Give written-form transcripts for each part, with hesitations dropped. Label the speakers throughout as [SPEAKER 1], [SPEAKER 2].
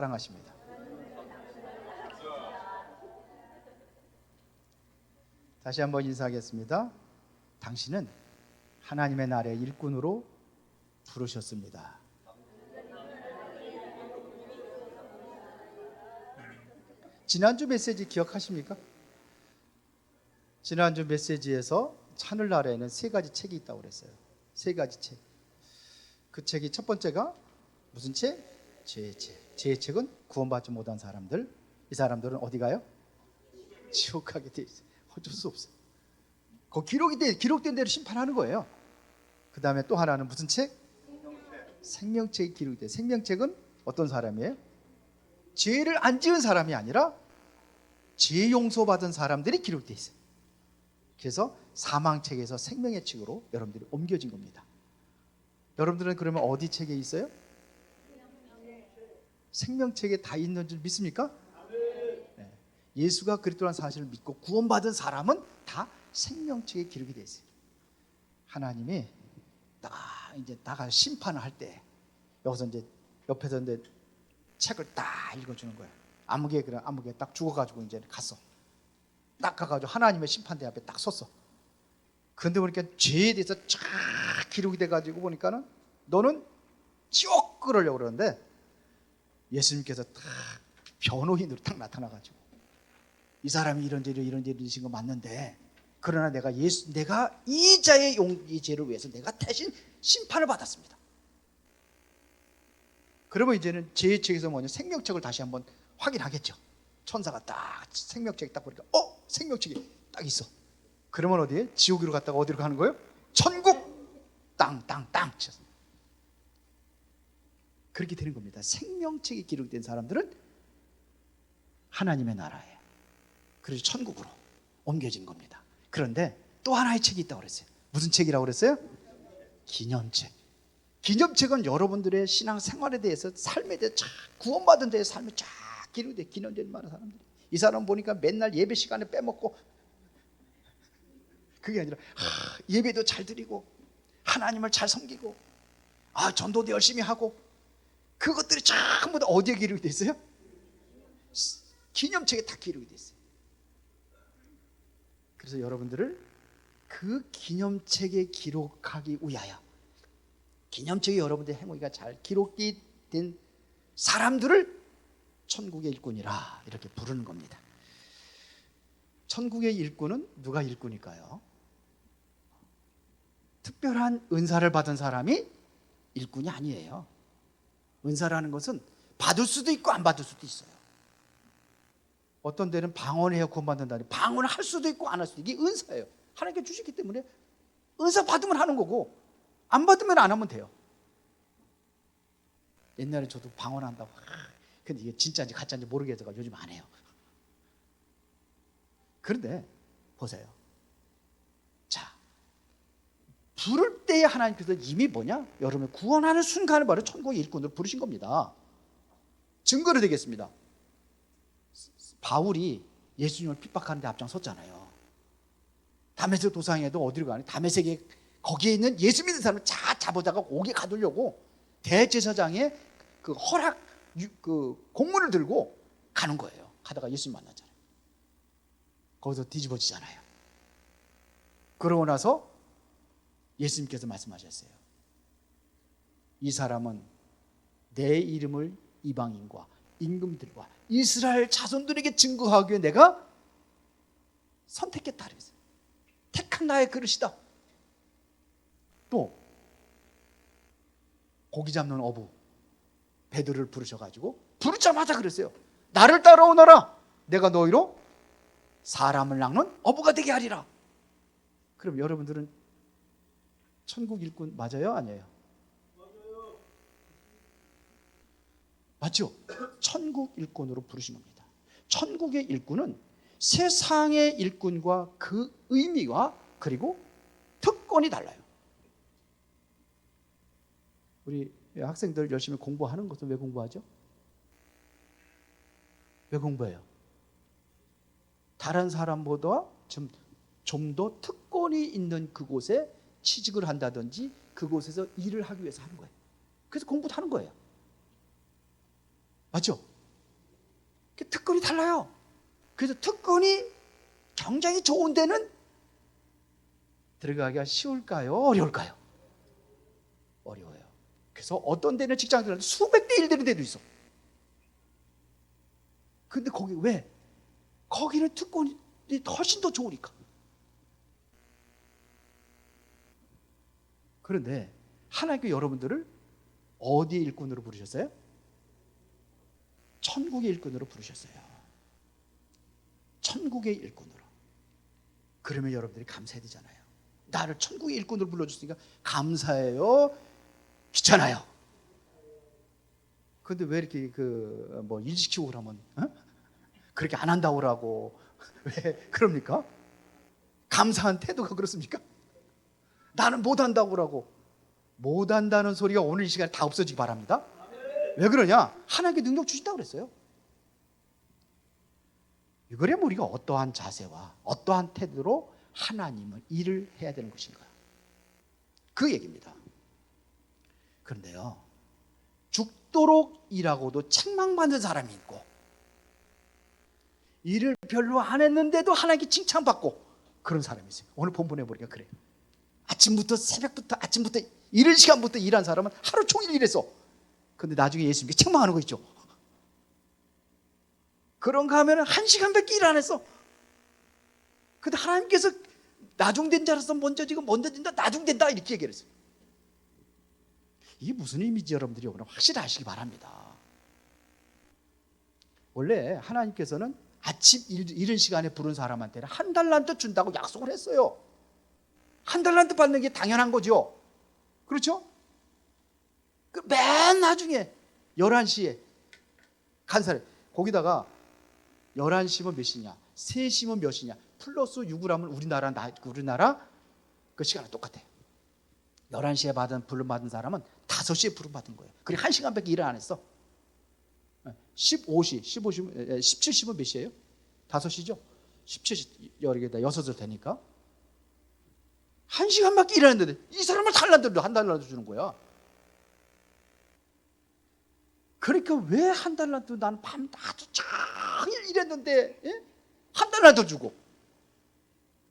[SPEAKER 1] 사랑하십니다. 다시 한번 인사하겠습니다. 당신은 하나님의 나라의 일꾼으로 부르셨습니다. 지난주 메시지 기억하십니까? 지난주 메시지에서 하늘나라에는 세 가지 책이 있다고 그랬어요. 세 가지 책. 그 책이 첫 번째가 무슨 책? 죄의 책. 죄의 책은 구원받지 못한 사람들. 이 사람들은 어디 가요? 지옥 가게 돼 있어요. 어쩔 수 없어요. 거기 기록된 대로 심판하는 거예요. 그 다음에 또 하나는 무슨 책? 생명책이 기록이 돼요. 생명책은 어떤 사람이에요? 죄를 안 지은 사람이 아니라 죄 용서받은 사람들이 기록되어 있어요. 그래서 사망책에서 생명의 책으로 여러분들이 옮겨진 겁니다. 여러분들은 그러면 어디 책에 있어요? 생명책에 다 있는 줄 믿습니까? 네. 예수가 그리스도라는 사실을 믿고 구원받은 사람은 다 생명책에 기록이 되어 있어요. 하나님이 딱 이제 나가 심판을 할 때 여기서 이제 옆에서 이제 책을 딱 읽어주는 거예요. 아무개 딱 죽어가지고 이제 갔어. 딱 가가지고 하나님의 심판대 앞에 딱 섰어. 그런데 보니까 죄에 대해서 쫙 기록이 돼가지고 보니까는 너는 지옥 끌으려고 그러는데 예수님께서 딱 변호인으로 딱 나타나가지고 이 사람이 이런 죄를 지은 거 맞는데 그러나 내가 이 자의 이 죄를 위해서 내가 대신 심판을 받았습니다. 그러면 이제는 죄의 책에서 뭐냐 생명책을 다시 한번 확인하겠죠. 천사가 딱 생명책이 딱 보니까 생명책이 딱 있어. 그러면 어디에? 지옥으로 갔다가 어디로 가는 거예요? 천국! 땅 쳤습니다. 그렇게 되는 겁니다. 생명책이 기록된 사람들은 하나님의 나라에 그래서 천국으로 옮겨진 겁니다. 그런데 또 하나의 책이 있다고 그랬어요. 무슨 책이라고 그랬어요? 기념책. 기념책은 여러분들의 신앙 생활에 대해서 삶에 대해 구원받은 데의 삶이 쫙 기록돼 기념되는 많은 사람들이. 이 사람 보니까 맨날 예배 시간에 빼먹고 그게 아니라 예배도 잘 드리고 하나님을 잘 섬기고 전도도 열심히 하고 그것들이 전부 다 어디에 기록이 돼 있어요? 기념책에 다 기록이 돼 있어요. 그래서 여러분들을 그 기념책에 기록하기 위하여 기념책에 여러분들의 행위가 잘 기록이 된 사람들을 천국의 일꾼이라 이렇게 부르는 겁니다. 천국의 일꾼은 누가 일꾼일까요? 특별한 은사를 받은 사람이 일꾼이 아니에요. 은사라는 것은 받을 수도 있고 안 받을 수도 있어요. 어떤 데는 방언해야 구원받는다니 방언을 할 수도 있고 안 할 수도 있고 이게 은사예요. 하나님께 주셨기 때문에 은사 받으면 하는 거고 안 받으면 안 하면 돼요. 옛날에 저도 방언한다고 근데 이게 진짜인지 가짜인지 모르겠어서 요즘 안 해요. 그런데 보세요. 자, 부를 때에 하나님께서 이미 뭐냐? 여러분을 구원하는 순간을 바로 천국의 일꾼으로 부르신 겁니다. 증거로 되겠습니다. 바울이 예수님을 핍박하는 데 앞장섰잖아요. 다메섹 도상에도 어디로 가니? 다메섹에 거기에 있는 예수 믿는 사람을 잡아다가 옥에 가두려고 대제사장의 그 허락 공문을 들고 가는 거예요. 가다가 예수님 만나잖아요. 거기서 뒤집어지잖아요. 그러고 나서 예수님께서 말씀하셨어요. 이 사람은 내 이름을 이방인과 임금들과 이스라엘 자손들에게 증거하기 위해 내가 선택했다 그랬어요. 택한 나의 그릇이다. 또 고기 잡는 어부 베드로를 부르셔가지고 부르자마자 그랬어요. 나를 따라오너라. 내가 너희로 사람을 낚는 어부가 되게 하리라. 그럼 여러분들은 천국 일꾼 맞아요? 아니에요? 맞죠? 천국 일꾼으로 부르신 겁니다. 천국의 일꾼은 세상의 일꾼과 그 의미와 그리고 특권이 달라요. 우리 학생들 열심히 공부하는 것은 왜 공부하죠? 왜 공부해요? 다른 사람보다 좀 더 특권이 있는 그곳에 취직을 한다든지 그곳에서 일을 하기 위해서 하는 거예요. 그래서 공부도 하는 거예요. 맞죠? 특권이 달라요. 그래서 특권이 굉장히 좋은 데는 들어가기가 쉬울까요? 어려울까요? 어려워요. 그래서 어떤 데는 직장 들어가도 수백 대 1 되는 데도 있어. 근데 거기 왜? 거기는 특권이 훨씬 더 좋으니까. 그런데 하나님께 여러분들을 어디의 일꾼으로 부르셨어요? 천국의 일꾼으로 부르셨어요. 천국의 일꾼으로. 그러면 여러분들이 감사해야 되잖아요. 나를 천국의 일꾼으로 불러줬으니까 감사해요? 귀찮아요? 근데 왜 이렇게 일 시키고 그러면 그렇게 안 한다고 그러고 왜 그럽니까? 감사한 태도가 그렇습니까? 나는 못한다고 그러고. 못한다는 소리가 오늘 이 시간에 다 없어지기 바랍니다. 왜 그러냐? 하나님께 능력 주신다고 그랬어요. 그러면 우리가 어떠한 자세와 어떠한 태도로 하나님은 일을 해야 되는 것인가? 그 얘기입니다. 그런데요, 죽도록 일하고도 책망받는 사람이 있고, 일을 별로 안 했는데도 하나님께 칭찬받고 그런 사람이 있어요. 오늘 본문에 보니까 그래요. 새벽부터 아침부터 이른 시간부터 일한 사람은 하루 종일 일했어. 근데 나중에 예수님께 책망하는 거 있죠. 그런가 하면 1시간밖에 일 안 했어. 근데 하나님께서 나중된 자로서 먼저 된다, 나중된다 이렇게 얘기를 했어요. 이게 무슨 의미인지 여러분들이 오늘 확실히 아시기 바랍니다. 원래 하나님께서는 아침 이른 시간에 부른 사람한테는 1달란트 준다고 약속을 했어요. 1달란트 받는 게 당연한 거죠. 그렇죠? 맨 나중에 11시에 간 사람, 거기다가 11시면 몇 시냐, 3시면 몇 시냐, 플러스 6을 하면 우리나라 그 시간은 똑같아요. 11시에 부름받은 사람은 5시에 부름받은 거예요. 그리고 1시간밖에 일을 안 했어. 17시면 몇 시예요? 5시죠? 17시, 6을 되니까 1시간밖에 일하는데 이 사람을 한 달란트 주는 거야. 그러니까 왜 한 달란트, 나는 밤 아주 종일 일했는데 한 달란트 주고,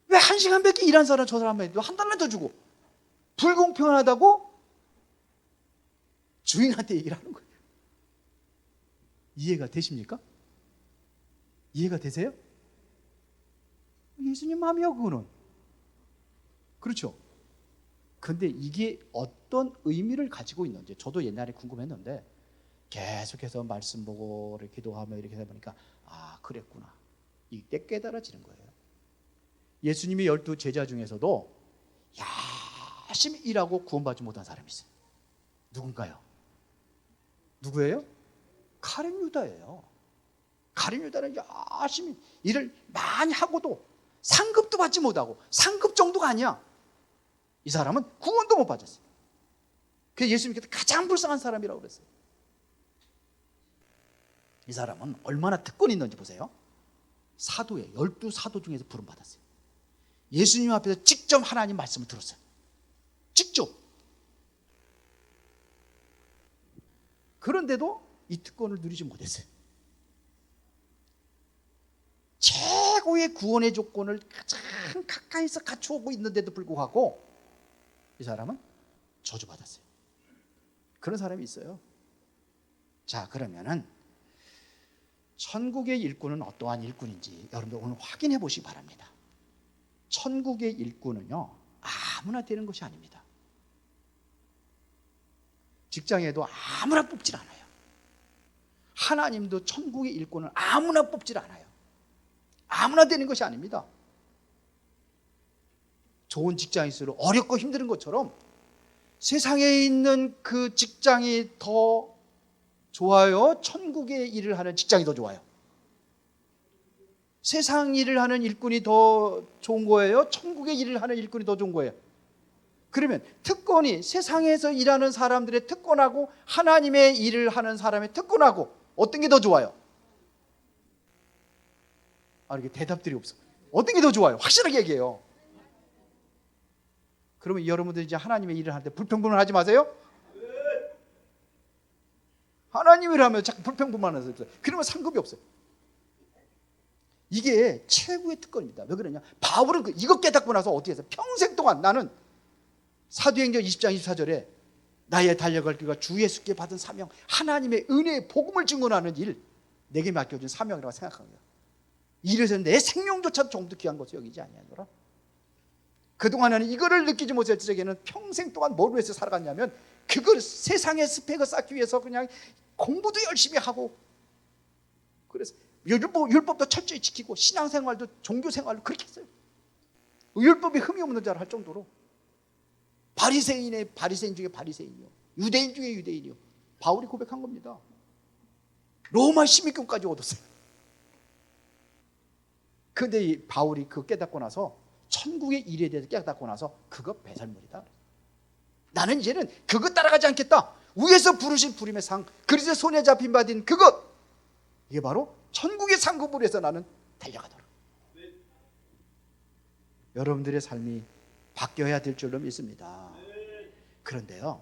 [SPEAKER 1] 왜 1시간밖에 일한 사람 저 사람한테도 한 달란트 주고, 불공평하다고 주인한테 얘기를 하는 거예요. 이해가 되십니까? 이해가 되세요? 예수님 마음이야 그거는. 그렇죠? 근데 이게 어떤 의미를 가지고 있는지 저도 옛날에 궁금했는데, 계속해서 말씀 보고 이렇게 기도하며 이렇게 하다 보니까 그랬구나, 이때 깨달아지는 거예요. 예수님이 12 제자 중에서도 열심히 일하고 구원받지 못한 사람이 있어요. 누군가요? 누구예요? 가룟 유다예요. 가룟 유다는 열심히 일을 많이 하고도 상급도 받지 못하고, 상급 정도가 아니야. 이 사람은 구원도 못 받았어요. 그래서 예수님께서 가장 불쌍한 사람이라고 그랬어요. 이 사람은 얼마나 특권이 있는지 보세요. 사도예요. 12 사도 중에서 부름받았어요. 예수님 앞에서 직접 하나님 말씀을 들었어요. 직접. 그런데도 이 특권을 누리지 못했어요. 최고의 구원의 조건을 가장 가까이서 갖추고 있는데도 불구하고 이 사람은 저주받았어요. 그런 사람이 있어요. 자, 그러면은 천국의 일꾼은 어떠한 일꾼인지 여러분들 오늘 확인해 보시기 바랍니다. 천국의 일꾼은요, 아무나 되는 것이 아닙니다. 직장에도 아무나 뽑질 않아요. 하나님도 천국의 일꾼은 아무나 뽑질 않아요. 아무나 되는 것이 아닙니다. 좋은 직장일수록 어렵고 힘든 것처럼 세상에 있는 그 직장이 더 좋아요? 천국의 일을 하는 직장이 더 좋아요? 세상 일을 하는 일꾼이 더 좋은 거예요? 천국의 일을 하는 일꾼이 더 좋은 거예요? 그러면 특권이 세상에서 일하는 사람들의 특권하고 하나님의 일을 하는 사람의 특권하고 어떤 게 더 좋아요? 이렇게 대답들이 없어. 어떤 게 더 좋아요? 확실하게 얘기해요. 그러면 여러분들 이제 하나님의 일을 할 때 불평불만 하지 마세요. 하나님을 하면 자꾸 불평불만 하세요. 그러면 상급이 없어요. 이게 최고의 특권입니다. 왜 그러냐? 바울은 이거 깨닫고 나서 어떻게 해서 평생 동안 나는 사도행전 20장 24절에 나의 달려갈 길과 주 예수께 받은 사명, 하나님의 은혜의 복음을 증언하는 일, 내게 맡겨준 사명이라고 생각한 거야. 이래서 내 생명조차도 좀더 귀한 것을 여기지 아니하노라. 그동안에는 이거를 느끼지 못할 적에는 평생 동안 뭘 위해서 살아갔냐면 그걸 세상의 스펙을 쌓기 위해서 그냥 공부도 열심히 하고, 그래서 율법도 철저히 지키고 신앙생활도 종교생활도 그렇게 했어요. 율법에 흠이 없는 자를 할 정도로 바리새인 중에 바리새인이요, 유대인 중에 유대인이요. 바울이 고백한 겁니다. 로마 시민권까지 얻었어요. 근데 이 바울이 그거 깨닫고 나서, 천국의 일에 대해서 깨닫고 나서 그거 배설물이다. 나는 이제는 그거 따라가지 않겠다. 위에서 부르신 부름의 상, 그리스도의 손에 잡힌 바딘 그것, 이게 바로 천국의 상급을 위해서 나는 달려가더라. 여러분들의 삶이 바뀌어야 될 줄로 믿습니다. 그런데요,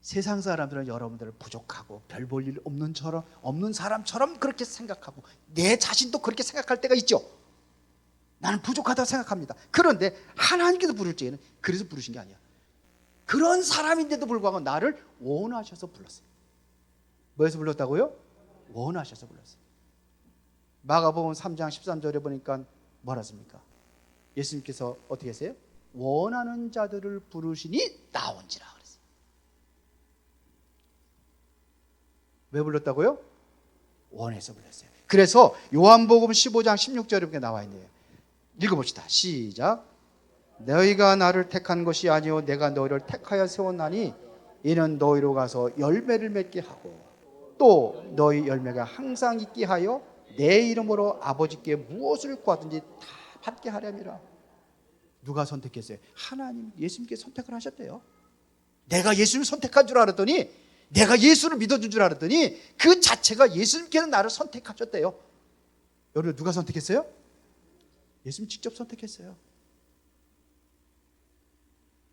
[SPEAKER 1] 세상 사람들은 여러분들을 부족하고 별 볼 일 없는 사람처럼 그렇게 생각하고, 내 자신도 그렇게 생각할 때가 있죠. 나는 부족하다고 생각합니다. 그런데 하나님께서 부를 때에는 그래서 부르신 게 아니야. 그런 사람인데도 불구하고 나를 원하셔서 불렀어요. 뭐에서 불렀다고요? 원하셔서 불렀어요. 마가복음 3장 13절에 보니까 뭐라 씁니까? 예수님께서 어떻게 하세요? 원하는 자들을 부르시니 나온지라 그랬어요. 왜 불렀다고요? 원해서 불렀어요. 그래서 요한복음 15장 16절에 이렇게 나와 있네요. 읽어봅시다. 시작. 너희가 나를 택한 것이 아니요 내가 너희를 택하여 세웠나니 이는 너희로 가서 열매를 맺게 하고 또 너희 열매가 항상 있게 하여 내 이름으로 아버지께 무엇을 구하든지 다 받게 하려니라. 누가 선택했어요? 하나님, 예수님께서 선택을 하셨대요. 내가 예수님을 선택한 줄 알았더니, 내가 예수를 믿어준 줄 알았더니 그 자체가 예수님께서 나를 선택하셨대요. 여러분, 누가 선택했어요? 예수님 직접 선택했어요.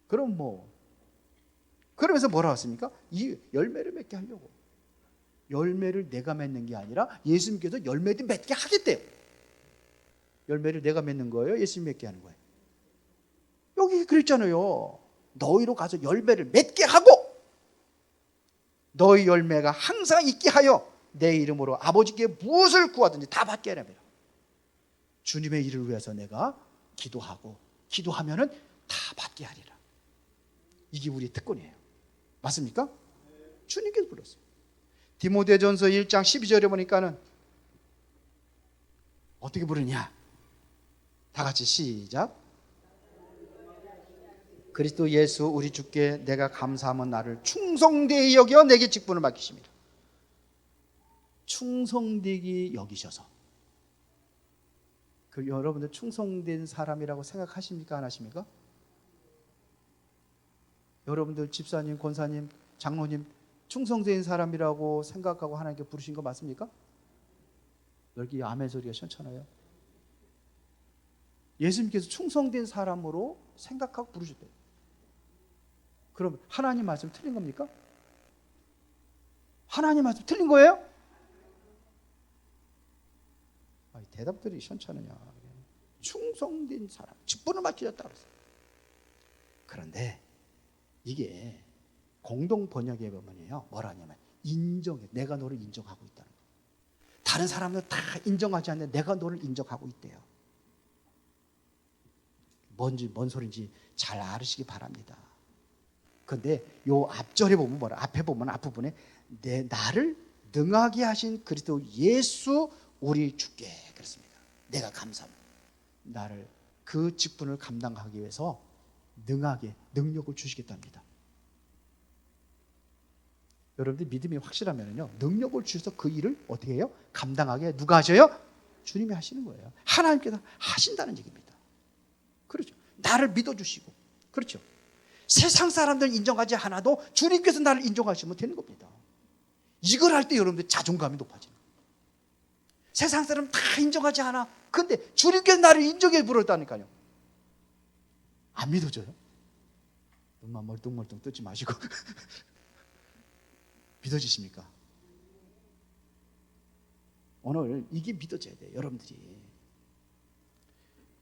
[SPEAKER 1] 그러면서 뭐라 했습니까? 이 열매를 맺게 하려고. 열매를 내가 맺는 게 아니라 예수님께서 열매를 맺게 하겠대요. 열매를 내가 맺는 거예요? 예수님 맺게 하는 거예요? 여기 그랬잖아요. 너희로 가서 열매를 맺게 하고 너희 열매가 항상 있게 하여 내 이름으로 아버지께 무엇을 구하든지 다 받게 하라며. 주님의 일을 위해서 내가 기도하면은 다 받게 하리라. 이게 우리의 특권이에요. 맞습니까? 주님께서 불렀어요. 디모데전서 1장 12절에 보니까는 어떻게 부르냐? 다 같이 시작. 그리스도 예수 우리 주께 내가 감사하면 나를 충성되이 여겨 내게 직분을 맡기십니다. 충성되게 여기셔서. 여러분들 충성된 사람이라고 생각하십니까? 안 하십니까? 여러분들 집사님, 권사님, 장로님 충성된 사람이라고 생각하고 하나님께 부르신 거 맞습니까? 여기 아멘 소리가 시원찮아요. 예수님께서 충성된 사람으로 생각하고 부르셨대요. 그럼 하나님 말씀 틀린 겁니까? 하나님 말씀 틀린 거예요? 대답들이 시원찮으냐. 충성된 사람, 직분을 맡기셨다 그랬어요. 그런데 이게 공동 번역에 보면요, 뭐라 하냐면 인정해. 내가 너를 인정하고 있다는 거예요. 다른 사람들 다 인정하지 않는데 내가 너를 인정하고 있대요. 뭔 소리인지 잘 알으시기 바랍니다. 그런데 요 앞절에 보면 뭐라, 앞에 보면 앞부분에 나를 능하게 하신 그리스도 예수 우리 주께 그랬습니다. 내가 감사합니다. 나를 그 직분을 감당하기 위해서 능하게 능력을 주시겠답니다. 여러분들 믿음이 확실하면요, 능력을 주셔서 그 일을 어떻게 해요? 감당하게 누가 하셔요? 주님이 하시는 거예요. 하나님께서 하신다는 얘기입니다. 그렇죠. 나를 믿어주시고, 그렇죠. 세상 사람들 인정하지 않아도 주님께서 나를 인정하시면 되는 겁니다. 이걸 할 때 여러분들 자존감이 높아지는 거예요. 세상 사람 다 인정하지 않아. 근데 주님께서 나를 인정해 부르셨다니까요. 안 믿어져요? 눈만 멀뚱멀뚱 뜨지 마시고 믿어지십니까? 오늘 이게 믿어져야 돼요, 여러분들이.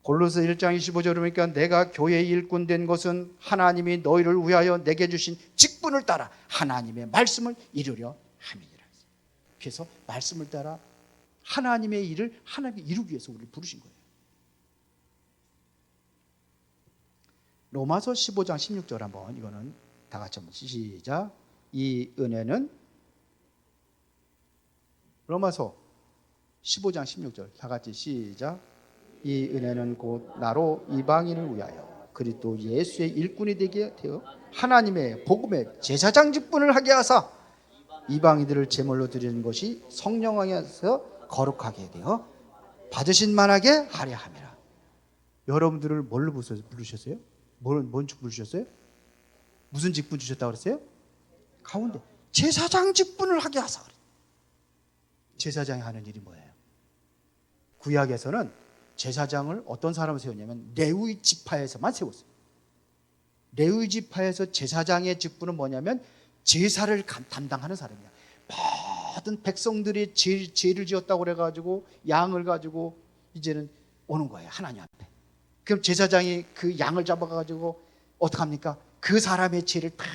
[SPEAKER 1] 골로새 1장 25절에 보니까 내가 교회의 일꾼 된 것은 하나님이 너희를 위하여 내게 주신 직분을 따라 하나님의 말씀을 이루려 함이니라. 그래서 말씀을 따라 하나님의 일을 하나님이 이루기 위해서 우리를 부르신 거예요. 로마서 15장 16절 한번, 이거는 다 같이 한번 시작. 이 은혜는, 로마서 15장 16절 다 같이 시작. 이 은혜는 곧 나로 이방인을 위하여 그리스도 예수의 일꾼이 되게 되어 하나님의 복음의 제사장 직분을 하게 하사 이방인들을 제물로 드리는 것이 성령 안에서 거룩하게 되어 받으신 만하게 하려 함이라. 여러분들을 뭘로 부르셨어요? 뭔 직분 주셨어요? 무슨 직분 주셨다고 그랬어요? 가운데 제사장 직분을 하게 하사. 제사장이 하는 일이 뭐예요? 구약에서는 제사장을 어떤 사람을 세웠냐면 레위 지파에서만 세웠어요. 레위 지파에서 제사장의 직분은 뭐냐면 제사를 담당하는 사람이야. 모든 백성들이 죄를 지었다고 그래가지고 양을 가지고 이제는 오는 거예요, 하나님 앞에. 그럼 제사장이 그 양을 잡아가지고 어떡합니까? 그 사람의 죄를 다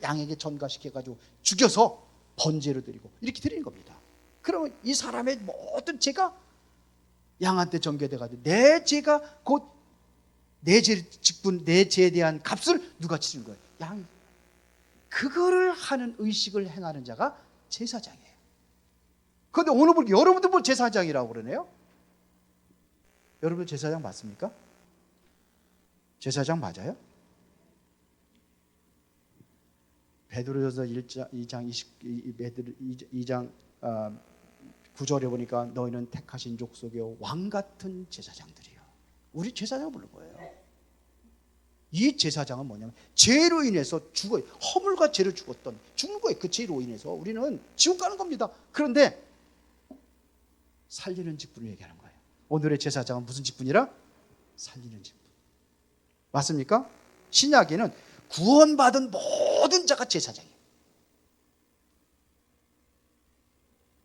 [SPEAKER 1] 양에게 전가시켜가지고 죽여서 번제로 드리고 이렇게 드리는 겁니다. 그러면 이 사람의 모든 죄가 양한테 전개돼가지고 내 죄가 곧 내 죄 직분, 내 죄에 대한 값을 누가 치는 거예요? 양이. 그거를 하는 의식을 행하는 자가 제사장이에요. 그런데 오늘 보니까 여러분들 뭘 제사장이라고 그러네요? 여러분 제사장 맞습니까? 제사장 맞아요? 베드로전서 2장 9절에 보니까 너희는 택하신 족속의 왕같은 제사장들이요. 우리 제사장을 부른 거예요. 이 제사장은 뭐냐면 죄로 인해서 죽어요. 허물과 죄를 죽은 거예요. 그 죄로 인해서 우리는 지옥 가는 겁니다. 그런데 살리는 직분을 얘기하는 거예요. 오늘의 제사장은 무슨 직분이라? 살리는 직분. 맞습니까? 신약에는 구원받은 모든 자가 제사장이에요.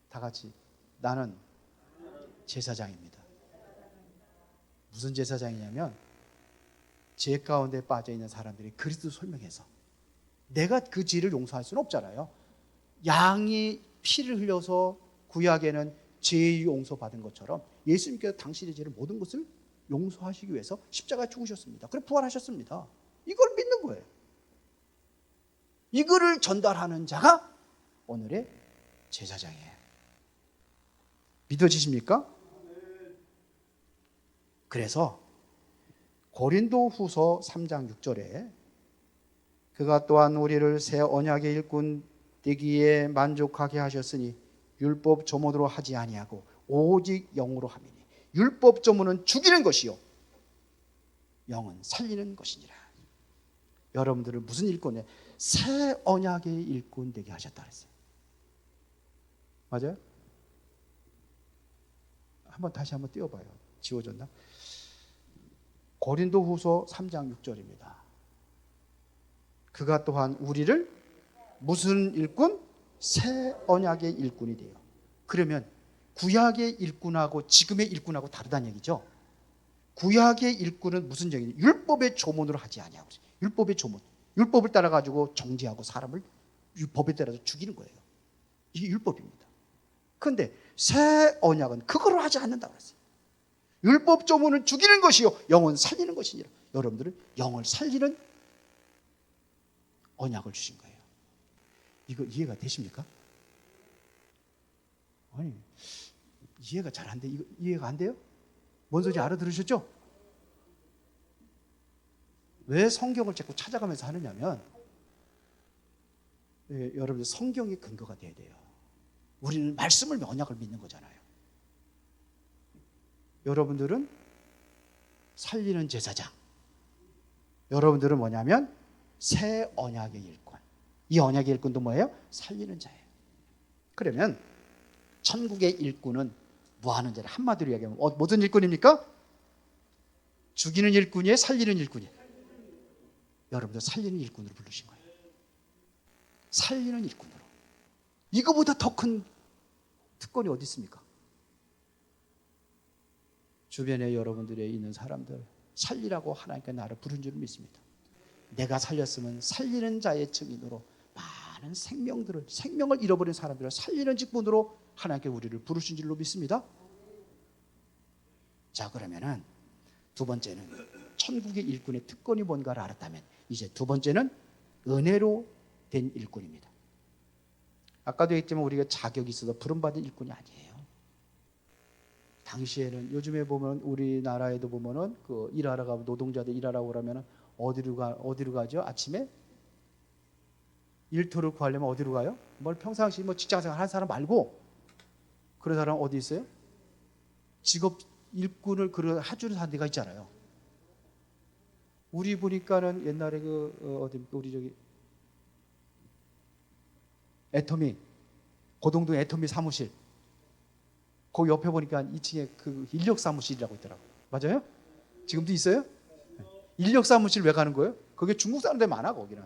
[SPEAKER 1] 다 같이 나는 제사장입니다. 무슨 제사장이냐면 죄 가운데 빠져 있는 사람들이 그리스도 설명해서, 내가 그 죄를 용서할 수는 없잖아요. 양이 피를 흘려서 구약에는 죄 용서 받은 것처럼 예수님께서 당신의 죄를 모든 것을 용서하시기 위해서 십자가에 죽으셨습니다. 그래 부활하셨습니다. 이걸 믿는 거예요. 이거를 전달하는 자가 오늘의 제사장이에요. 믿어지십니까? 그래서 고린도후서 3장 6절에 그가 또한 우리를 새 언약의 일꾼 되기에 만족하게 하셨으니 율법 조문으로 하지 아니하고 오직 영으로 함이니 율법 조문은 죽이는 것이요 영은 살리는 것이니라. 여러분들을 무슨 일꾼이에요? 새 언약의 일꾼 되게 하셨다 그랬어요. 맞아요? 다시 한번 띄워봐요. 지워졌나? 고린도후서 3장 6절입니다. 그가 또한 우리를 무슨 일꾼? 새 언약의 일꾼이 돼요. 그러면 구약의 일꾼하고 지금의 일꾼하고 다르다는 얘기죠. 구약의 일꾼은 무슨 얘기냐? 율법의 조문으로 하지 아니하고, 율법의 조문, 율법을 따라 가지고 정죄하고 사람을 율법에 따라서 죽이는 거예요. 이게 율법입니다. 그런데 새 언약은 그거를 하지 않는다고 했어요. 율법 조문은 죽이는 것이요 영은 살리는 것이니라. 여러분들은 영을 살리는 언약을 주신 거예요. 이거 이해가 되십니까? 아니, 이해가 잘 안 돼. 이거 이해가 안 돼요? 뭔 소리 알아들으셨죠? 왜 성경을 자꾸 찾아가면서 하느냐면, 여러분들 성경이 근거가 돼야 돼요. 우리는 말씀을, 언약을 믿는 거잖아요. 여러분들은 살리는 제사장, 여러분들은 뭐냐면 새 언약의 일꾼. 이 언약의 일꾼도 뭐예요? 살리는 자예요. 그러면 천국의 일꾼은 뭐 하는 자를 한마디로 얘기하면 무슨 일꾼입니까? 죽이는 일꾼이에요? 살리는 일꾼이에요? 여러분들 살리는 일꾼으로 부르신 거예요. 살리는 일꾼으로. 이거보다 더 큰 특권이 어디 있습니까? 주변에 여러분들에 있는 사람들 살리라고 하나님께 나를 부른 줄 믿습니다. 내가 살렸으면 살리는 자의 증인으로 많은 생명을 잃어버린 사람들을 살리는 직분으로 하나님께 우리를 부르신 줄로 믿습니다. 자, 그러면은 두 번째는 천국의 일꾼의 특권이 뭔가를 알았다면 이제 두 번째는 은혜로 된 일꾼입니다. 아까도 했지만 우리가 자격이 있어서 부름받은 일꾼이 아니에요. 당시에는 요즘에 보면 우리나라에도 보면은 그 일하러 가면 노동자들 일하라고 그러면은 어디로 가죠? 아침에 일터를 구하려면 어디로 가요? 뭘 평상시 뭐 직장생활 하는 사람 말고 그런 사람 어디 있어요? 직업 일꾼을 해주는 사는 데가 있잖아요. 우리 보니까는 옛날에 어디 우리 저기 애터미 고동동 애터미 사무실 거기 옆에 보니까 2층에 그 인력 사무실이라고 있더라고요. 맞아요? 지금도 있어요? 인력 사무실 왜 가는 거예요? 거기 중국 사람들 많아 거기는.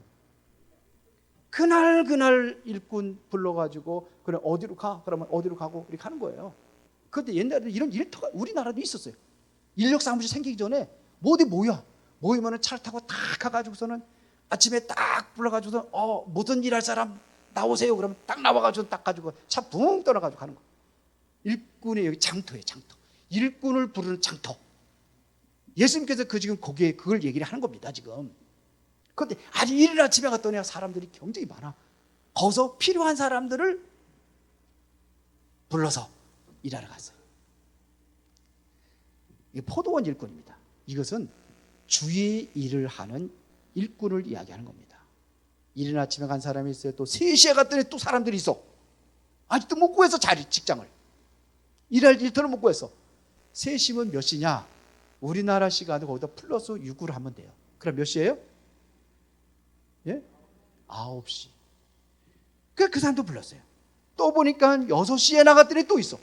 [SPEAKER 1] 그날 일꾼 불러가지고 그래 어디로 가? 그러면 어디로 가고 이렇게 하는 거예요. 그런데 옛날에 이런 일터가 우리나라도 있었어요. 인력 사무실 생기기 전에 어디 모이면은 차를 타고 딱 가가지고서는 아침에 딱 불러가지고서 무슨 일할 사람 나오세요. 그러면 딱 나와가지고 딱 가지고 차 붕 떠나가지고 가는 거. 일꾼의 여기 장터예요, 장터. 일꾼을 부르는 장터. 예수님께서 지금 그걸 얘기를 하는 겁니다, 지금. 그런데 아주 이른 아침에 갔더니 사람들이 굉장히 많아. 거기서 필요한 사람들을 불러서 일하러 갔어요. 이게 포도원 일꾼입니다. 이것은 주의 일을 하는 일꾼을 이야기하는 겁니다. 이른 아침에 간 사람이 있어요. 또 3시에 갔더니 또 사람들이 있어. 아직도 못 구해서 직장을. 일할 일터를 못 구했어. 3시면 몇 시냐? 우리나라 시간은 거기다 플러스 6으로 하면 돼요. 그럼 몇 시예요? 예? 9시. 그 사람도 불렀어요. 또 보니까 6시에 나갔더니 또 있어.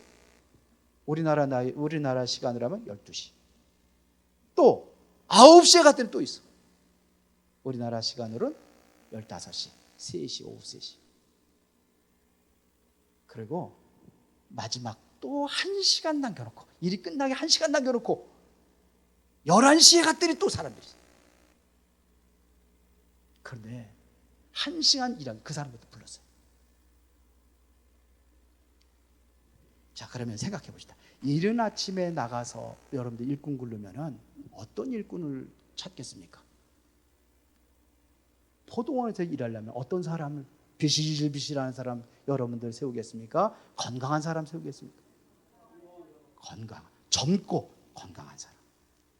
[SPEAKER 1] 우리나라 시간으로 하면 12시. 또 9시에 갔더니 또 있어. 우리나라 시간으로는 15시, 3시, 오후 3시. 그리고 마지막 또 1시간 남겨놓고 일이 끝나게 1시간 남겨놓고 11시에 갔더니 또 사람들이 있어. 그런데 1시간 일한 그 사람부터 불렀어요. 자, 그러면 생각해 봅시다. 이른 아침에 나가서 여러분들 일꾼 굴르면은 어떤 일꾼을 찾겠습니까? 포도원에서 일하려면 어떤 사람을 비실비실하는 사람 여러분들 세우겠습니까? 건강한 사람 세우겠습니까? 젊고 건강한 사람.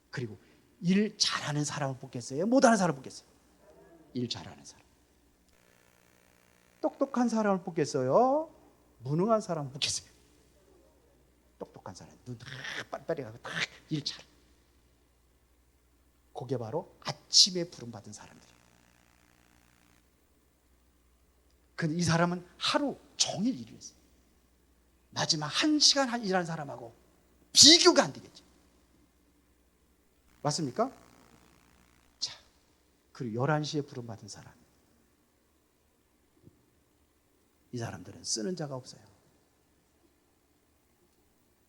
[SPEAKER 1] 그리고 일 잘하는 사람을 뽑겠어요? 못하는 사람을 뽑겠어요? 일 잘하는 사람. 똑똑한 사람을 뽑겠어요? 무능한 사람을 뽑겠어요? 똑똑한 사람. 눈 딱 빨리빨리 가고 딱 일 잘. 그게 바로 아침에 부름받은 사람들이에요. 근데 이 사람은 하루 종일 일을 했어요. 마지막 1시간 일하는 사람하고 비교가 안 되겠죠. 맞습니까? 자, 그리고 11시에 부름받은 사람. 이 사람들은 쓰는 자가 없어요.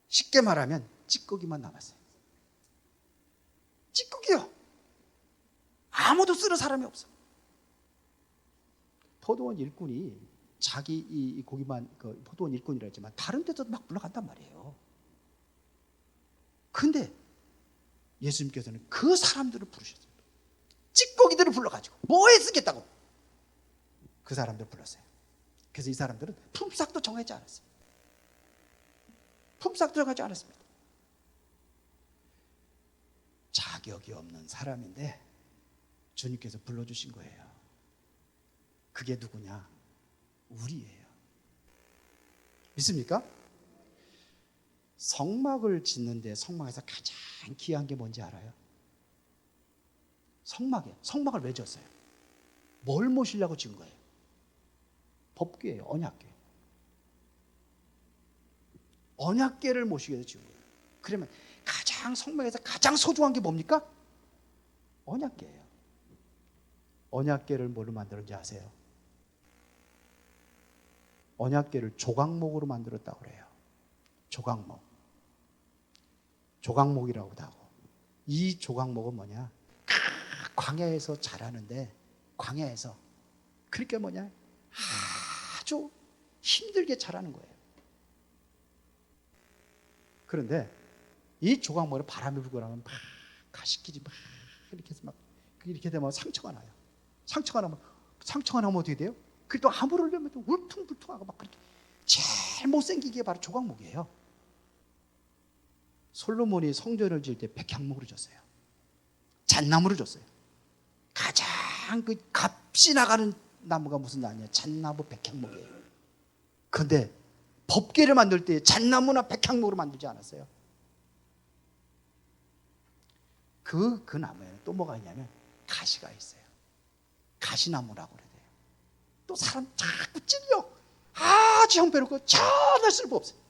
[SPEAKER 1] 쉽게 말하면 찌꺼기만 남았어요. 찌꺼기요. 아무도 쓰는 사람이 없어. 포도원 일꾼이 자기 이 고기만 포도원 일꾼이라 했지만 다른 데도 막 불러간단 말이에요. 근데 예수님께서는 그 사람들을 부르셨어요. 찌꺼기들을 불러가지고 뭐에 쓰겠다고 그 사람들을 불렀어요. 그래서 이 사람들은 품삯도 정하지 않았어요. 품삯도 정하지 않았습니다. 자격이 없는 사람인데 주님께서 불러주신 거예요. 그게 누구냐? 우리예요. 믿습니까? 성막을 짓는데 성막에서 가장 귀한 게 뭔지 알아요? 성막이에요. 성막을 왜 지었어요? 뭘 모시려고 지은 거예요? 법궤예요. 언약궤. 언약궤를 모시기 위해서 지은 거예요. 그러면 가장 성막에서 가장 소중한 게 뭡니까? 언약궤예요. 언약궤를 뭘로 만들었는지 아세요? 언약궤를 조각목으로 만들었다고 그래요. 조각목. 조각목이라고도 하고. 이 조각목은 뭐냐? 광야에서 자라는데, 광야에서 그러니까 뭐냐? 아주 힘들게 자라는 거예요. 그런데 이 조각목을 바람이 불고 나면 막 가시끼리 막 이렇게 해서 막 이렇게 되면 상처가 나요. 상처가 나면 어떻게 돼요? 그래도 아무를 내면 울퉁불퉁하고 막 그렇게 제일 못생기게 바로 조각목이에요. 솔로몬이 성전을 지을 때 백향목으로 졌어요. 잣나무로 졌어요. 가장 그 값이 나가는 나무가 무슨 나무냐? 잣나무 백향목이에요. 그런데 법궤를 만들 때 잣나무나 백향목으로 만들지 않았어요. 그 나무에는 또 뭐가 있냐면 가시가 있어요. 가시나무라고 그래요. 또 사람 자꾸 찔려. 아주 형편없고 전혀 쓸모 없어요.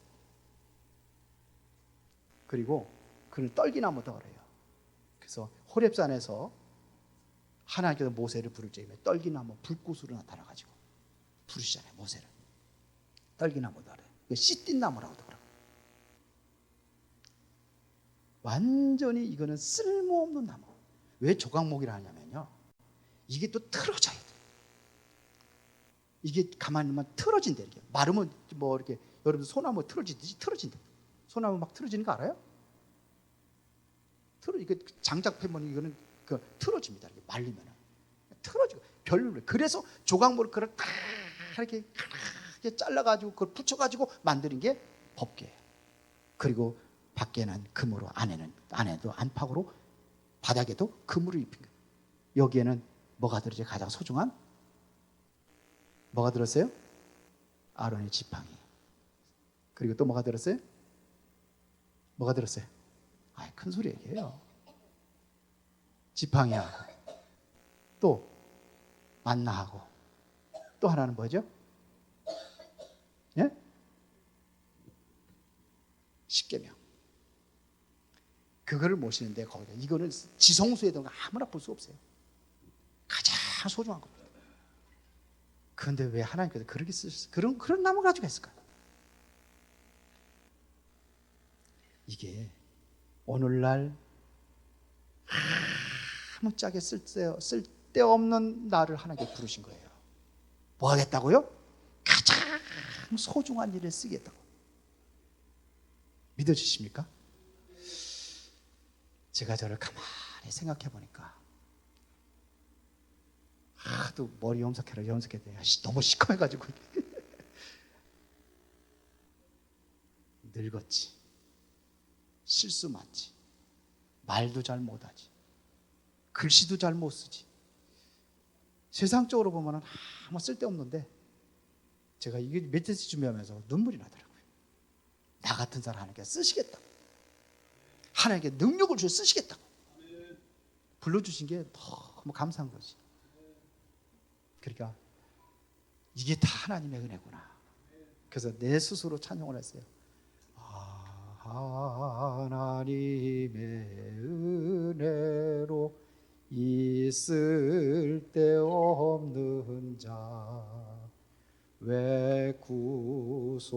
[SPEAKER 1] 그리고 그는 떨기나무도 그래요. 그래서 호렙산에서 하나님께서 모세를 부를 적에 떨기나무 불꽃으로 나타나가지고 부르시잖아요. 모세를. 떨기나무도 그래요. 씨띤 나무라고도 그래요. 완전히 이거는 쓸모없는 나무. 왜 조각목이라 하냐면요, 이게 또 틀어져야 돼요. 이게 가만히 있으면 틀어진대. 이렇게 마르면 뭐 이렇게 여러분 소나무 틀어지듯이 틀어진대. 소나무 막 틀어지는 거 알아요? 이게 장작 패면 이거는 그 틀어집니다. 이렇게 말리면은 틀어지고 별로. 그래서 조각목을 그걸 다 이렇게 잘라가지고 그걸 붙여가지고 만드는 게 법궤예요. 그리고 밖에는 금으로, 안에도 안팎으로, 바닥에도 금으로 입힌 거예요. 여기에는 뭐가 들었죠? 가장 소중한 뭐가 들었어요? 아론의 지팡이. 그리고 또 뭐가 들었어요? 뭐가 들었어요? 큰 소리 얘기해요. 지팡이하고 또 만나하고 또 하나는 뭐죠? 예? 십계명. 그거를 모시는데 거기다 이거는 지성소에 든 거 아무나 볼 수 없어요. 가장 소중한 겁니다. 그런데 왜 하나님께서 그렇게 쓰셨어요? 그런 나무 가지고 했을까요? 이게 오늘날 아무짝에 쓸데없는 나를 하나님께 부르신 거예요. 뭐 하겠다고요? 가장 소중한 일에 쓰겠다고. 믿어지십니까? 제가 저를 가만히 생각해 보니까 하도 머리 염색해라 염색해야 너무 시커매가지고 늙었지, 실수 많지, 말도 잘 못하지, 글씨도 잘 못 쓰지. 세상적으로 보면 아무 쓸데없는데 제가 이게 메시지 준비하면서 눈물이 나더라고요. 나 같은 사람 하나님께 쓰시겠다고, 하나님께 능력을 주셔 쓰시겠다고 불러주신 게 너무 감사한 거지. 그러니까 이게 다 하나님의 은혜구나. 그래서 내 스스로 찬양을 했어요. 하나님의 은혜로 있을 데 없는 자 왜 구속하여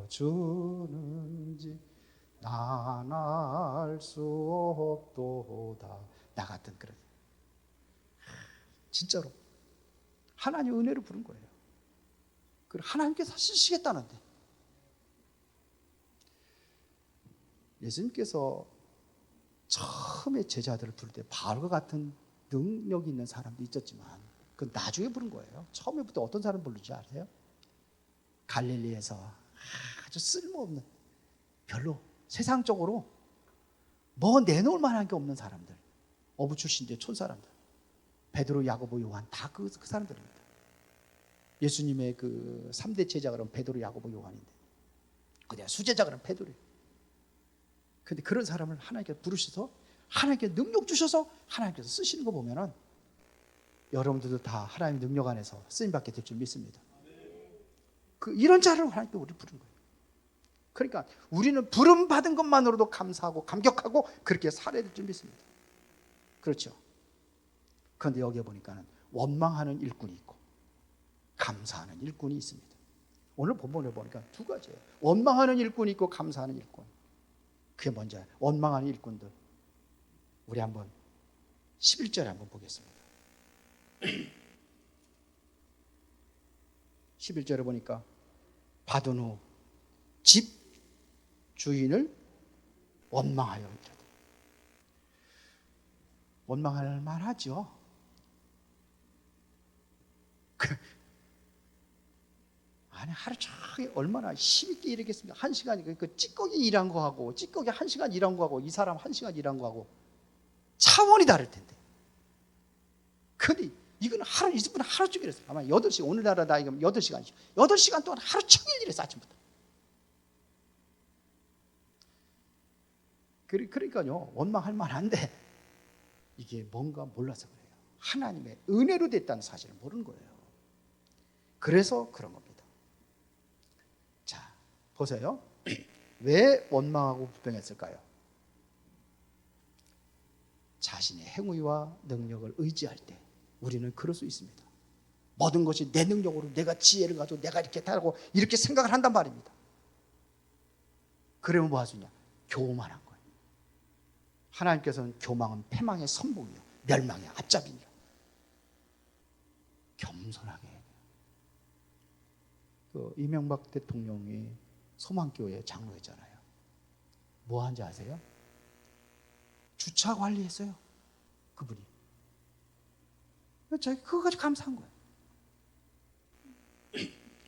[SPEAKER 1] 주는지 난 알 수 없도다. 나 같은 그런, 진짜로 하나님 은혜로 부른 거예요. 그리고 하나님께서 쓰시겠다는데, 예수님께서 처음에 제자들을 부를 때 바울과 같은 능력이 있는 사람도 있었지만 그건 나중에 부른 거예요. 처음에부터 어떤 사람 부르지 아세요? 갈릴리에서 아주 쓸모없는, 별로 세상적으로 뭐 내놓을 만한 게 없는 사람들, 어부 출신들, 촌사람들, 베드로, 야고보, 요한, 다 그 사람들입니다. 예수님의 그 3대 제자 그러면 베드로, 야고보, 요한인데 그냥 수제자 그러면 베드로예요. 근데 그런 사람을 하나님께서 부르셔서 하나님께 능력 주셔서 하나님께서 쓰시는 거 보면은 여러분들도 다 하나님의 능력 안에서 쓰임받게 될 줄 믿습니다. 이런 자를 하나님께 우리 부른 거예요. 그러니까 우리는 부름 받은 것만으로도 감사하고 감격하고 그렇게 살아야 될 줄 믿습니다. 그렇죠? 그런데 여기에 보니까는 원망하는 일꾼이 있고 감사하는 일꾼이 있습니다. 오늘 본문을 보니까 두 가지예요. 원망하는 일꾼이 있고 감사하는 일꾼. 그게 뭔지 알아요? 원망하는 일꾼들. 우리 한번 11절에 한번 보겠습니다. 11절에 보니까 받은 후 집 주인을 원망하여 이르되. 원망할 만하죠. 아니 하루 종일 얼마나 힘있게 일하겠습니까? 1시간 그 찌꺼기 일한 거 하고 찌꺼기 1시간 일한 거 하고 이 사람 1시간 일한 거 하고 차원이 다를 텐데. 근데 이건 하루, 이분은 하루 종일 했어요. 아마 8시간, 오늘날은 나 이거 8시간이죠. 8시간 동안 하루 종일 일했어, 아침부터. 그러니까요, 원망할 만한데 이게 뭔가 몰라서 그래요. 하나님의 은혜로 됐다는 사실을 모르는 거예요. 그래서 그런 겁니다. 자, 보세요. 왜 원망하고 불평했을까요? 자신의 행위와 능력을 의지할 때 우리는 그럴 수 있습니다. 모든 것이 내 능력으로, 내가 지혜를 가지고 내가 이렇게 하고 이렇게 생각을 한단 말입니다. 그러면 뭐 할 수 있냐? 교만한 거예요. 하나님께서는 교만은 패망의 선봉이요, 멸망의 앞잡이니라. 겸손하게 해야 돼요. 그 이명박 대통령이 소망교회 장로였잖아요. 뭐 한지 아세요? 주차 관리했어요, 그분이. 자기 그거 가지고 감사한 거예요.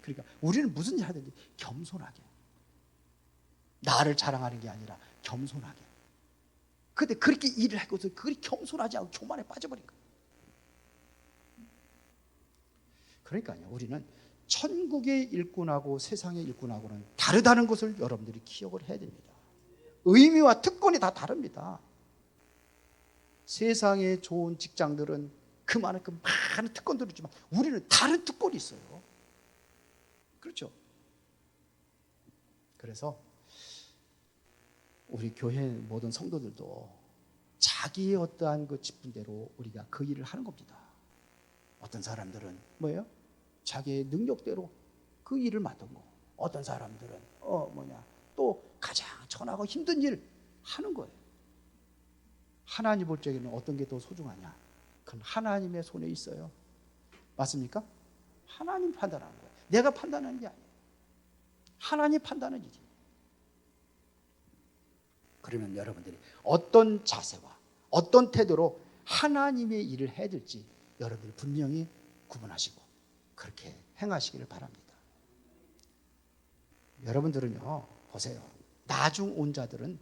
[SPEAKER 1] 그러니까 우리는 무슨 일 하든지 겸손하게, 나를 자랑하는 게 아니라 겸손하게. 근데 그렇게 일을 하고서 그렇게 겸손하지 않고 교만에 빠져버린 거예요. 그러니까요, 우리는 천국의 일꾼하고 세상의 일꾼하고는 다르다는 것을 여러분들이 기억을 해야 됩니다. 의미와 특권이 다 다릅니다. 세상의 좋은 직장들은 그만큼 많은 특권들이 있지만 우리는 다른 특권이 있어요. 그렇죠? 그래서 우리 교회 모든 성도들도 자기의 어떠한 그 직분대로 우리가 그 일을 하는 겁니다. 어떤 사람들은 뭐예요? 자기의 능력대로 그 일을 맡은 거. 어떤 사람들은 또 가장 천하고 힘든 일 하는 거예요. 하나님 볼 적에는 어떤 게 더 소중하냐? 그건 하나님의 손에 있어요. 맞습니까? 하나님 판단하는 거예요. 내가 판단하는 게 아니에요. 하나님 판단은 이지. 그러면 여러분들이 어떤 자세와 어떤 태도로 하나님의 일을 해야 될지 여러분들이 분명히 구분하시고 그렇게 행하시기를 바랍니다. 여러분들은요, 보세요. 나중 온 자들은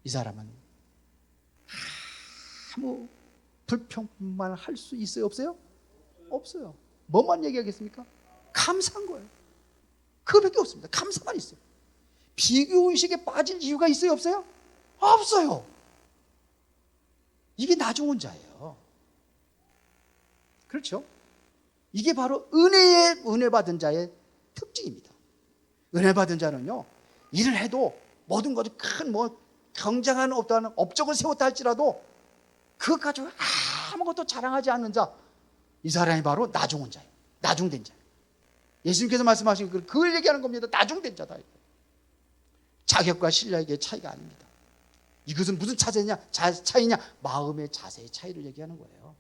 [SPEAKER 1] 이 사람은 아무 불평만 할 수 있어요? 없어요? 없어요. 뭐만 얘기하겠습니까? 감사한 거예요. 그거밖에 없습니다. 감사만 있어요. 비교의식에 빠질 이유가 있어요? 없어요? 없어요. 이게 나중 온 자예요. 그렇죠? 이게 바로 은혜 받은 자의 특징입니다. 은혜 받은 자는요, 일을 해도 모든 것을 큰 경쟁하는 없다는 업적을 세웠다 할지라도 그것 가지고 아무것도 자랑하지 않는 자, 이 사람이 바로 나중 자예요. 나중된 자. 예수님께서 말씀하신 그걸 얘기하는 겁니다. 나중된 자다. 자격과 신뢰의 차이가 아닙니다. 이것은 무슨 차이냐? 마음의 자세의 차이를 얘기하는 거예요.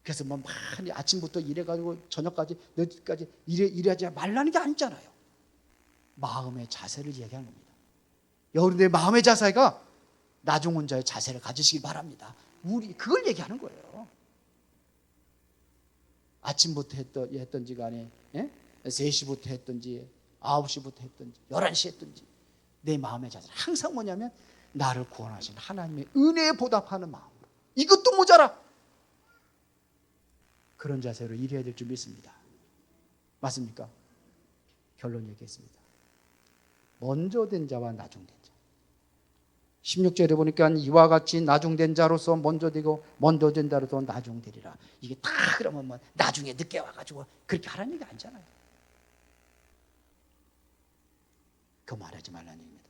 [SPEAKER 1] 그래서 많이 아침부터 일해가지고 저녁까지 늦게까지 일하지 말라는 게 아니잖아요. 마음의 자세를 얘기하는 겁니다. 여러분들의 마음의 자세가 나중 온 자의 자세를 가지시기 바랍니다. 우리 그걸 얘기하는 거예요. 아침부터 했던지 간에 3시부터 했던지 9시부터 했던지 11시 했던지 내 마음의 자세는 항상 뭐냐면 나를 구원하신 하나님의 은혜에 보답하는 마음. 이것도 모자라. 그런 자세로 일해야 될 줄 믿습니다. 맞습니까? 결론 얘기했습니다. 먼저 된 자와 나중된 자. 16절에 보니까 이와 같이 나중된 자로서 먼저 되고 먼저 된 자로서 나중되리라. 이게 다 그러면 나중에 늦게 와가지고 그렇게 하라는 얘기 아니잖아요. 그 말하지 말라는 얘기입니다.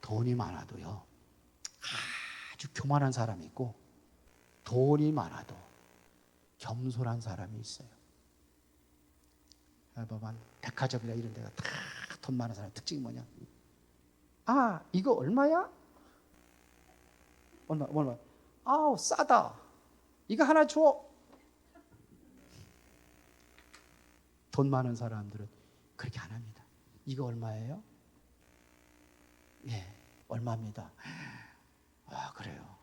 [SPEAKER 1] 돈이 많아도요, 아주 교만한 사람이 있고 돈이 많아도 겸손한 사람이 있어요. 보면 백화점이나 이런 데가 다 돈 많은 사람 특징이 뭐냐? 아, 이거 얼마야? 얼마? 아우, 싸다. 이거 하나 줘. 돈 많은 사람들은 그렇게 안 합니다. 이거 얼마예요? 예, 얼마입니다. 아, 그래요.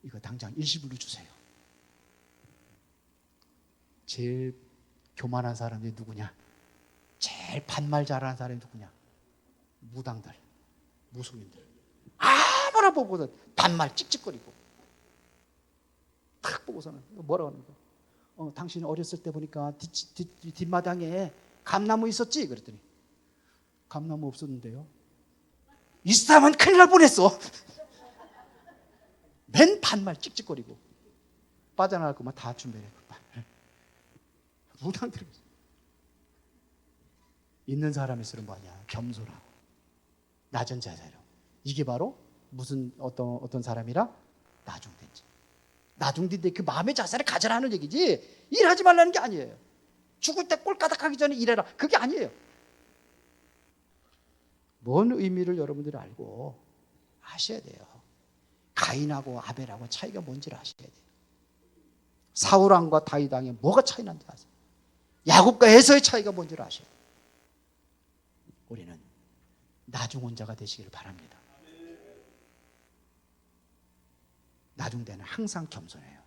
[SPEAKER 1] 이거 당장 일시불로 주세요. 제일 교만한 사람이 누구냐? 제일 반말 잘하는 사람이 누구냐? 무당들, 무속인들. 아무나 보고도 반말 찍찍거리고 탁 보고서는 뭐라고 하는 거야? 당신 어렸을 때 보니까 뒷마당에 감나무 있었지? 그랬더니 감나무 없었는데요. 있었다면 큰일 날 뻔했어. 맨 반말 찍찍거리고 빠져나갈 것만 다 준비해. 무당들 있는 사람일수록 뭐냐? 겸손하고 낮은 자세로. 이게 바로 무슨 어떤 사람이라? 나중된 자. 나중된데 그 마음의 자세를 가져라는 얘기지, 일하지 말라는 게 아니에요. 죽을 때 꼴까닥하기 전에 일해라, 그게 아니에요. 뭔 의미를 여러분들이 알고 아셔야 돼요. 가인하고 아벨하고 차이가 뭔지를 아셔야 돼요. 사울왕과 다윗왕의 뭐가 차이 난지 아세요? 야곱과 에서의 차이가 뭔지를 아셔야 돼요. 우리는 나중온 자가 되시기를 바랍니다. 나중대는 항상 겸손해요.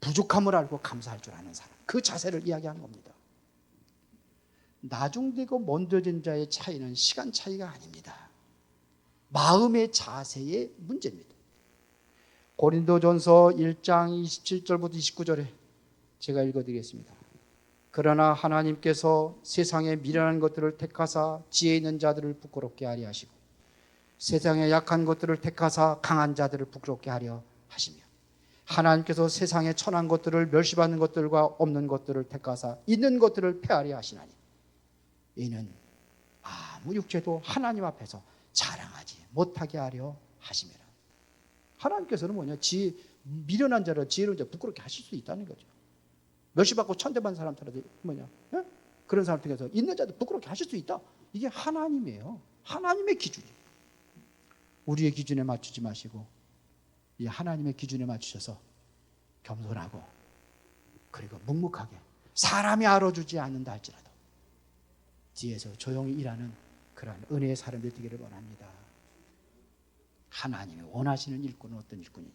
[SPEAKER 1] 부족함을 알고 감사할 줄 아는 사람, 그 자세를 이야기하는 겁니다. 나중되고 먼저진 자의 차이는 시간 차이가 아닙니다. 마음의 자세의 문제입니다. 고린도전서 1장 27절부터 29절에 제가 읽어드리겠습니다. 그러나 하나님께서 세상의 미련한 것들을 택하사 지혜 있는 자들을 부끄럽게 하려 하시고 세상의 약한 것들을 택하사 강한 자들을 부끄럽게 하려 하시며 하나님께서 세상의 천한 것들을 멸시받는 것들과 없는 것들을 택하사 있는 것들을 폐하려 하시나니 이는 아무 육체도 하나님 앞에서 자랑하지 못하게 하려 하심이라. 하나님께서는 뭐냐? 미련한 자를 지혜로운 자 부끄럽게 하실 수 있다는 거죠. 멸시받고 천대받는 사람들한테 뭐냐? 예? 그런 사람 중에서 있는 자들 부끄럽게 하실 수 있다. 이게 하나님이에요. 하나님의 기준이에요. 우리의 기준에 맞추지 마시고 이 하나님의 기준에 맞추셔서 겸손하고 그리고 묵묵하게 사람이 알아주지 않는다 할지라도 뒤에서 조용히 일하는 그러한 은혜의 사람들 되기를 원합니다. 하나님이 원하시는 일꾼은 어떤 일꾼이냐?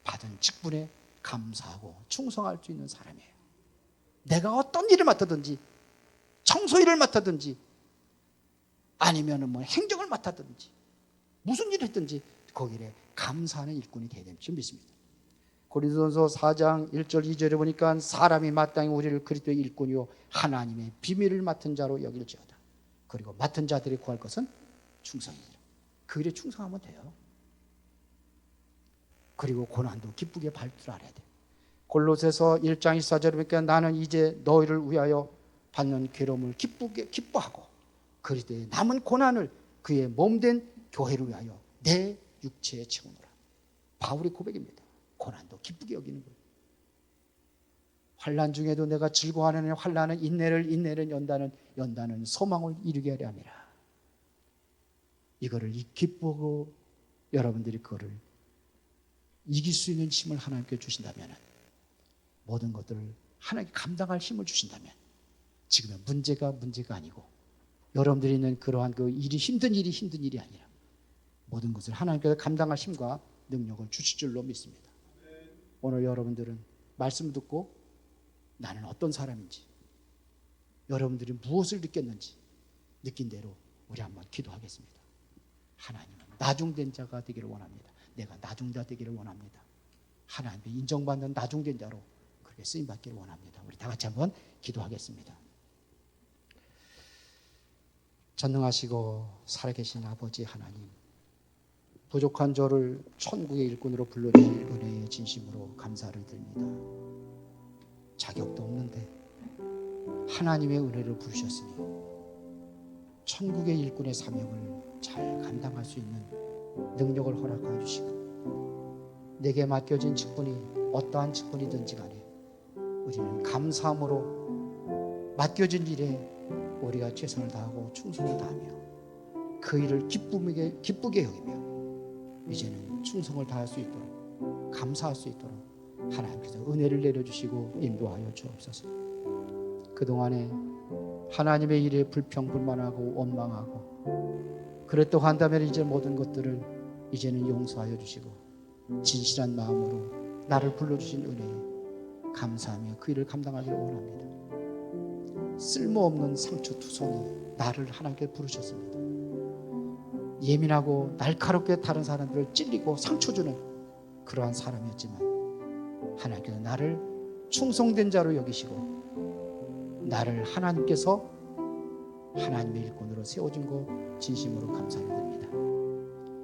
[SPEAKER 1] 받은 직분에 감사하고 충성할 수 있는 사람이에요. 내가 어떤 일을 맡아든지 청소 일을 맡아든지 아니면 뭐 행정을 맡아든지 무슨 일을 했든지 거기에 감사하는 일꾼이 되야 될 줄 믿습니다. 고린도전서 4장 1절 2절에 보니까 사람이 마땅히 우리를 그리스도의 일꾼이요 하나님의 비밀을 맡은 자로 여길지어다. 그리고 맡은 자들이 구할 것은 충성이니라. 그 일에 충성하면 돼요. 그리고 고난도 기쁘게 받을 줄 알아야 돼. 골로새서 1장 24절에 보니까 나는 이제 너희를 위하여 받는 괴로움을 기뻐하고 그리스도의 남은 고난을 그의 몸된 교회를 위하여 내 육체에 채우노라. 바울의 고백입니다. 고난도 기쁘게 여기는 거예요. 환난 중에도 내가 즐거워하는 환난은 인내를 연다는 소망을 이루게 하려 함이라. 이거를 기쁘고 여러분들이 그거를 이길 수 있는 힘을 하나님께 주신다면 모든 것들을 하나님께 감당할 힘을 주신다면 지금의 문제가 아니고 여러분들이 있는 그러한 그 일이 힘든 일이 아니라 모든 것을 하나님께서 감당할 힘과 능력을 주실 줄로 믿습니다. 오늘 여러분들은 말씀을 듣고 나는 어떤 사람인지 여러분들이 무엇을 느꼈는지 느낀 대로 우리 한번 기도하겠습니다. 하나님은 나중된 자가 되기를 원합니다. 내가 나중자 되기를 원합니다. 하나님의 인정받는 나중된 자로 그렇게 쓰임받기를 원합니다. 우리 다 같이 한번 기도하겠습니다. 전능하시고 살아계신 아버지 하나님, 부족한 저를 천국의 일꾼으로 불러주실 은혜의 진심으로 감사를 드립니다. 자격도 없는데 하나님의 은혜를 부르셨으니 천국의 일꾼의 사명을 잘 감당할 수 있는 능력을 허락하여 주시고 내게 맡겨진 직분이 어떠한 직분이든지 간에 우리는 감사함으로 맡겨진 일에 우리가 최선을 다하고 충성을 다하며 그 일을 기쁘게 여기며 이제는 충성을 다할 수 있도록, 감사할 수 있도록 하나님께서 은혜를 내려주시고 인도하여 주옵소서. 그동안에 하나님의 일에 불평불만하고 원망하고 그랬다고 한다면 이제 모든 것들을 이제는 용서하여 주시고 진실한 마음으로 나를 불러주신 은혜에 감사하며 그 일을 감당하기를 원합니다. 쓸모없는 상처투성이 나를 하나님께 부르셨습니다. 예민하고 날카롭게 다른 사람들을 찔리고 상처 주는 그러한 사람이었지만 하나님께서 나를 충성된 자로 여기시고 나를 하나님께서 하나님의 일꾼으로 세워준 것 진심으로 감사를 드립니다.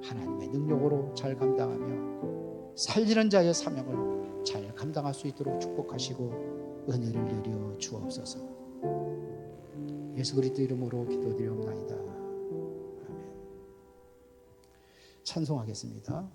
[SPEAKER 1] 하나님의 능력으로 잘 감당하며 살리는 자의 사명을 잘 감당할 수 있도록 축복하시고 은혜를 내려 주옵소서. 예수 그리스도 이름으로 기도드리옵나이다. 아멘. 찬송하겠습니다.